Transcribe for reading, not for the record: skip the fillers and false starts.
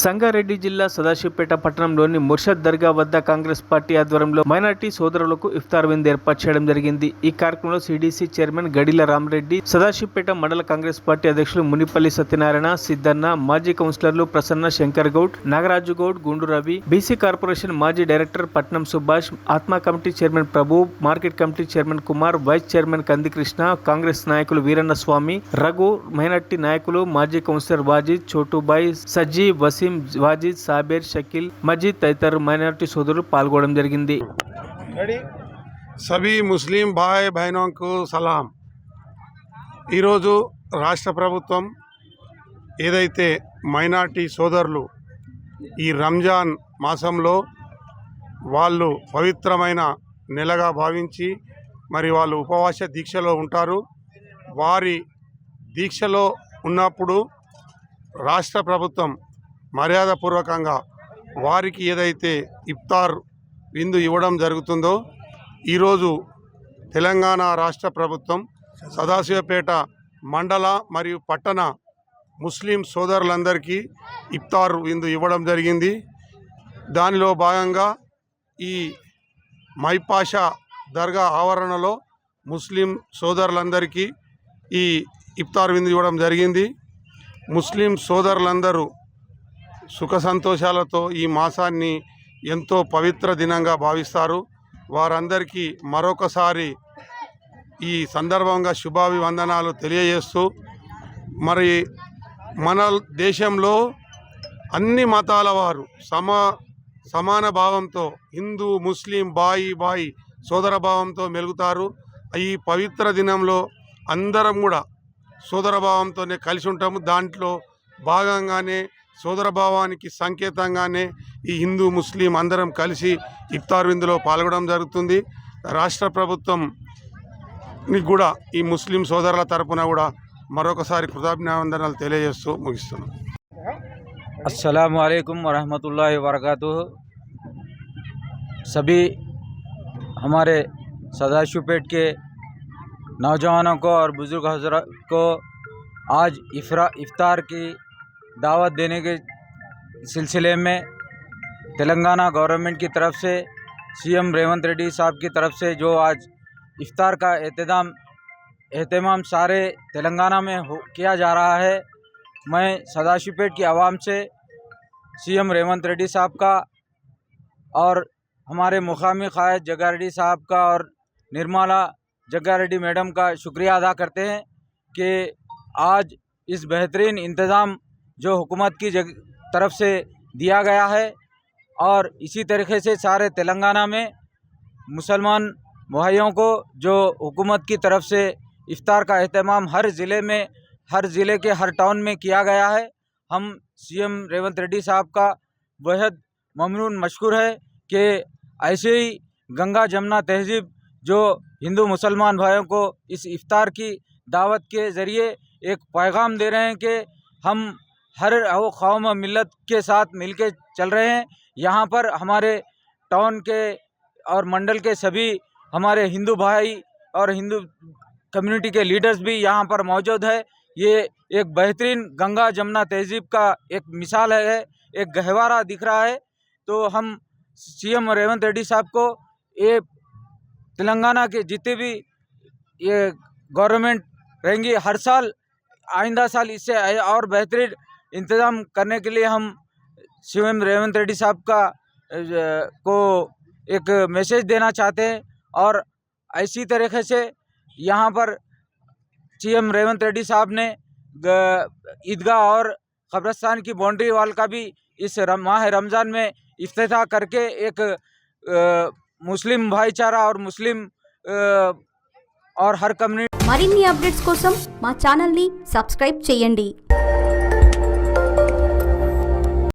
సంగారెడ్డి జిల్లా సదాశివపేట పట్టణంలోని ముర్షద్ దర్గా వద్ద కాంగ్రెస్ పార్టీ ఆధ్వర్యంలో మైనార్టీ సోదరులకు ఇఫ్తార్ విందు ఏర్పాటు చేయడం జరిగింది. ఈ కార్యక్రమంలో సిడిసి చైర్మన్ గడిల రామరెడ్డి, సదాశివపేట మండల కాంగ్రెస్ పార్టీ అధ్యక్షులు మునిపల్లి సత్యనారాయణ, సిద్దన్న, మాజీ కౌన్సిలర్లు ప్రసన్న, శంకర్ గౌడ్, నాగరాజు గౌడ్, గుండు రవి, బీసీ కార్పొరేషన్ మాజీ డైరెక్టర్ పట్నం సుభాష్, ఆత్మ committee chairman Prabhu, market committee chairman Kumar, vice chairman Kandi Krishna, Congress నాయకులు వీరన్న స్వామి, రఘు, మైనార్టీ నాయకులు మాజీ కౌన్సిలర్ వాజిద్, చోటుబాయ్, సజ్జీ, వసీం, వాజిద్, సాబేర్, షకీల్, మజీద్ తదితర మైనారిటీ సోదరులు పాల్గొనడం జరిగింది. సభీ ముస్లిం భాయ్ బహనోంకు సలాం. ఈరోజు రాష్ట్ర ప్రభుత్వం ఏదైతే మైనార్టీ సోదరులు ఈ రంజాన్ మాసంలో వాళ్ళు పవిత్రమైన నెలగా భావించి మరి వాళ్ళు ఉపవాస దీక్షలో ఉంటారు. వారి దీక్షలో ఉన్నప్పుడు రాష్ట్ర ప్రభుత్వం మర్యాదపూర్వకంగా వారికి ఏదైతే ఇఫ్తార్ విందు ఇవ్వడం జరుగుతుందో, ఈరోజు తెలంగాణ రాష్ట్ర ప్రభుత్వం సదాశివపేట మండల మరియు పట్టణ ముస్లిం సోదరులందరికీ ఇఫ్తార్ విందు ఇవ్వడం జరిగింది. దానిలో భాగంగా ఈ మైపాషా దర్గా ఆవరణలో ముస్లిం సోదరులందరికీ ఈ ఇఫ్తార్ విందు ఇవ్వడం జరిగింది. ముస్లిం సోదరులందరూ సుఖ సంతోషాలతో ఈ మాసాన్ని ఎంతో పవిత్ర దినంగా భావిస్తారు. వారందరికీ మరొకసారి ఈ సందర్భంగా శుభాభివందనాలు తెలియజేస్తూ, మరి మన దేశంలో అన్ని మతాల వారు సమాన భావంతో హిందూ ముస్లిం బాయి సోదర భావంతో మెలుగుతారు. ఈ పవిత్ర దినంలో అందరం కూడా సోదర భావంతోనే కలిసి ఉంటాము. దాంట్లో భాగంగానే సోదరభావానికి సంకేతంగానే ఈ హిందూ ముస్లిం అందరం కలిసి ఇఫ్తార్ విందులో పాల్గొనడం జరుగుతుంది. రాష్ట్ర ప్రభుత్వం కూడా ఈ ముస్లిం సోదరుల తరపున కూడా మరొకసారి కృతజ్ఞావందనాలు తెలియజేస్తూ ముగిస్తున్నాం. अस्सलामु अलैकुम वरहमतुल्लाहि वबरकातुहू। सभी हमारे सदाशिवपेट के नौजवानों को और बुज़ुर्ग हज़रात को आज इफ्तार की दावत देने के सिलसिले में तेलंगाना गवर्नमेंट की तरफ से सीएम रेवंत रेड्डी साहब की तरफ से जो आज इफ्तार का एहतमाम सारे तेलंगाना में किया जा रहा है, मैं सदाशिवपेट की आवाम से सीएम रेवंत रेड्डी साहब का और हमारे मुकामी क़ायद जग्गारेड्डी साहब का और निर्मला जग्गारेड्डी मैडम का शुक्रिया अदा करते हैं कि आज इस बेहतरीन इंतज़ाम जो हुकूमत की तरफ से दिया गया है, और इसी तरीके से सारे तेलंगाना में मुसलमान भाइयों को जो हुकूमत की तरफ से इफ्तार का एहतमाम हर ज़िले के हर टाउन में किया गया है। हम सीएम रेवंत रेड्डी साहब का बेहद ममनून मशकूर है कि ऐसे ही गंगा जमुना तहज़ीब जो हिंदू मुसलमान भाइयों को इस इफ्तार की दावत के ज़रिए एक पैगाम दे रहे हैं कि हम हर कौम मिल्लत के साथ मिलके चल रहे हैं। यहाँ पर हमारे टाउन के और मंडल के सभी हमारे हिंदू भाई और हिंदू कम्युनिटी के लीडर्स भी यहाँ पर मौजूद है। ये एक बेहतरीन गंगा जमुना तहज़ीब का एक मिसाल है, एक गहवारा दिख रहा है। तो हम सीएम रेवंत रेड्डी साहब को ये तेलंगाना के जितने भी ये गवर्नमेंट रहेंगी, हर साल आइंदा साल इससे और बेहतरीन इंतज़ाम करने के लिए हम सीएम रेवंत रेड्डी साहब को एक मैसेज देना चाहते हैं। और ऐसी तरीके से यहाँ पर सीएम रेवंत रेड्डी साहब ने ईदगाह और कब्रिस्तान की बाउंड्री वाल का भी इस माह रमज़ान में इफ्तिताह करके एक मुस्लिम भाईचारा और मुस्लिम और हर कम्युनिटी మరిన్ని అప్డేట్స్ కోసం మా ఛానల్ని సబ్స్క్రైబ్ చేయండి.